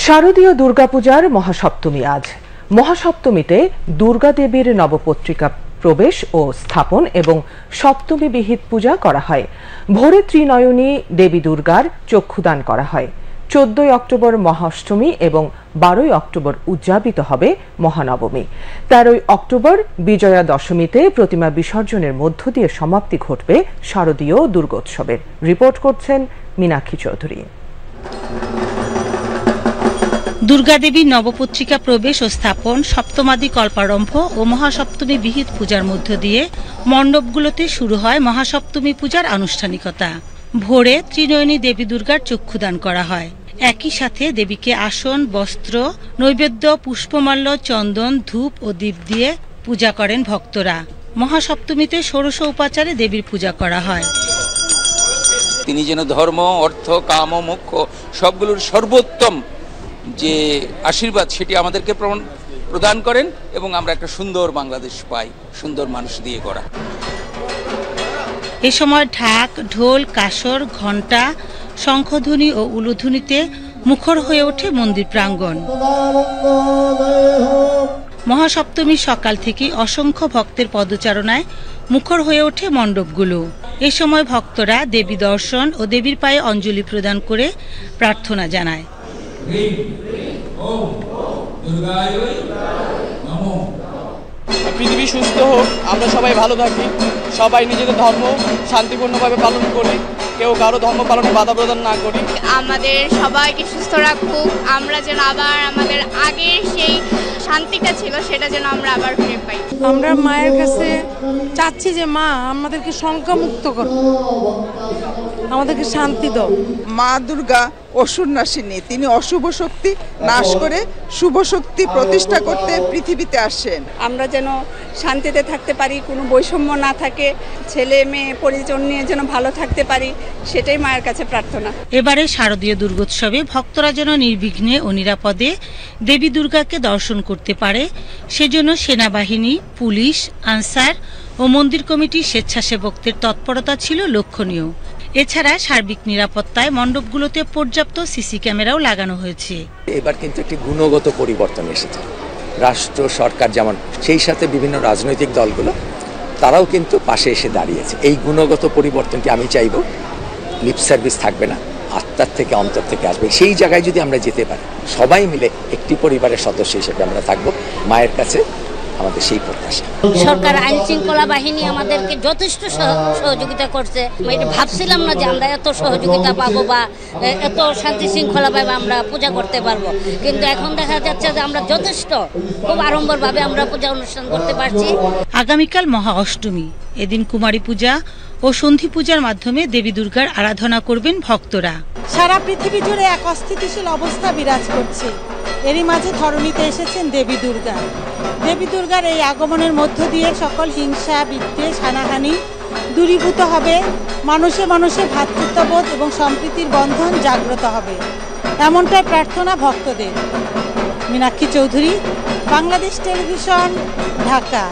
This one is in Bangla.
শারদীয় দুর্গাপূজার মহাসপ্তমী আজ। মহাসপ্তমীতে দুর্গা দেবীর নবপত্রিকা প্রবেশ ও স্থাপন এবং সপ্তমী বিহিত পূজা করা হয়। ভোরে ত্রিনয়নী দেবী দুর্গার চক্ষুদান করা হয়। 14 অক্টোবর মহাষ্টমী এবং 12 অক্টোবর উদযাপিত হবে মহানবমী। 13 অক্টোবর বিজয়া দশমীতে প্রতিমা বিসর্জনের মধ্য দিয়ে সমাপ্তি ঘটবে শারদীয় দুর্গোৎসবের। রিপোর্ট করছেন মীনাক্ষী চৌধুরী। দুর্গা দেবীর নবপত্রিকা প্রবেশ ও স্থাপন, সপ্তমাদি কল্পারম্ভ ও মহাসপ্তমী বিহিত পূজার মধ্য দিয়ে মণ্ডপগুলোতে শুরু হয় মহাসপ্তমী পূজার আনুষ্ঠানিকতা। ভোরে ত্রিনয়নী দেবী দুর্গার চক্ষুদান করা হয়। একই সাথে দেবীকে আসন, বস্ত্র, নৈবেদ্য, পুষ্পমাল্য, চন্দন, ধূপ ও দীপ দিয়ে পূজা করেন ভক্তরা। মহাসপ্তমীতে ষোড়শ উপাচারে দেবীর পূজা করা হয়। তিনি যেন ধর্ম, অর্থ, কাম ও মোক্ষ সবগুলোর সর্বোত্তম যে আশীর্বাদ সেটি আমাদেরকে প্রদান করেন এবং আমরা একটা সুন্দর বাংলাদেশ পাই, সুন্দর মানুষ দিয়ে গড়া। এ সময় ঢাক, ঢোল, কাসর, ঘণ্টা, শঙ্খধ্বনি ও উলুধ্বনিতে মুখর হয়ে ওঠে মন্দির প্রাঙ্গণ। মহাসপ্তমীর সকাল থেকে অসংখ্য ভক্তের পদচারণায় মুখর হয়ে ওঠে মণ্ডপগুলো। এ সময় ভক্তরা দেবী দর্শন ও দেবীর পায়ে অঞ্জলি প্রদান করে প্রার্থনা জানায়। পৃথিবী সুস্থ হোক, আমরা সবাই ভালো থাকি, সবাই নিজেদের ধর্ম শান্তিপূর্ণভাবে পালন করি, কেউ কারো ধর্ম পালনে বাধা প্রদান না করি। আমাদের সবাইকে সুস্থ রাখুক, আমরা যেন আবার আমাদের আগের সেই শান্তিটা ছিল সেটা যেন আমরা আবার ফিরে পাই। আমরা মায়ের কাছে চাচ্ছি যে মা আমাদেরকে শঙ্কামুক্ত করো, আমাদেরকে শান্তি দাও। মা দুর্গা অসুর নাশিনী, তিনি অশুভ শক্তি নাশ করে শুভ শক্তি প্রতিষ্ঠা করতে পৃথিবীতে আসেন। আমরা যেন শান্তিতে থাকতে পারি, কোনো বৈষম্য না থাকে, ছেলে মেয়ে পরিজন নিয়ে যেন ভালো থাকতে পারি, সেটাই মায়ের কাছে প্রার্থনা। এবারে শারদীয় দুর্গোৎসবে ভক্তরা যেন নির্বিঘ্নে ও নিরাপদে দেবী দুর্গাকে দর্শন করতে পারে, সেজন্য সেনাবাহিনী, পুলিশ, আনসার ও মন্দির কমিটির স্বেচ্ছাসেবকদের তৎপরতা ছিল লক্ষণীয়। এছাড়া সার্বিক নিরাপত্তায় মণ্ডপগুলোতে পর্যাপ্ত সিসি ক্যামেরাও লাগানো হয়েছে। এবার কিন্তু একটি গুণগত পরিবর্তন এসেছে। রাষ্ট্র সরকার যেমন, সেই সাথে বিভিন্ন রাজনৈতিক দলগুলো তারাও কিন্তু পাশে এসে দাঁড়িয়েছে। এই গুণগত পরিবর্তনটি আমি চাইব লিপ সার্ভিস থাকবে না, আত্মার থেকে অন্তর থেকে আসবে। সেই জায়গায় যদি আমরা যেতে পারি, সবাই মিলে একটি পরিবারের সদস্য হিসেবে আমরা থাকবো, মায়ের কাছে আমাদের সেই প্রত্যাশা। সরকার আইন শৃঙ্খলা বাহিনী আমাদেরকে যথেষ্ট সহযোগিতা করছে। ভাবছিলাম না যে আমরা এত সহযোগিতা পাবো বা এত শান্তি শৃঙ্খলা ভাবে আমরা পূজা করতে পারবো, কিন্তু এখন দেখা যাচ্ছে যে আমরা যথেষ্ট খুব আড়ম্বরভাবে আমরা পূজা অনুষ্ঠান করতে পারছি। আগামীকাল মহা অষ্টমী, এদিন কুমারী পূজা ও সন্ধি পূজার মাধ্যমে দেবী দুর্গার আরাধনা করবেন ভক্তরা। সারা পৃথিবী জুড়ে এক অস্থিতিশীল অবস্থা বিরাজ করছে। এরই মাঝে ধরণীতে এসেছেন দেবী দুর্গা। দেবী দুর্গার এই আগমনের মধ্য দিয়ে সকল হিংসা, বিদ্বেষ, হানাহানি দূরীভূত হবে, মানুষে মানুষে ভ্রাতৃত্ববোধ এবং সম্প্রীতির বন্ধন জাগ্রত হবে, এমনটাই প্রার্থনা ভক্তদের। মীনাক্ষী চৌধুরী, বাংলাদেশ টেলিভিশন, ঢাকা।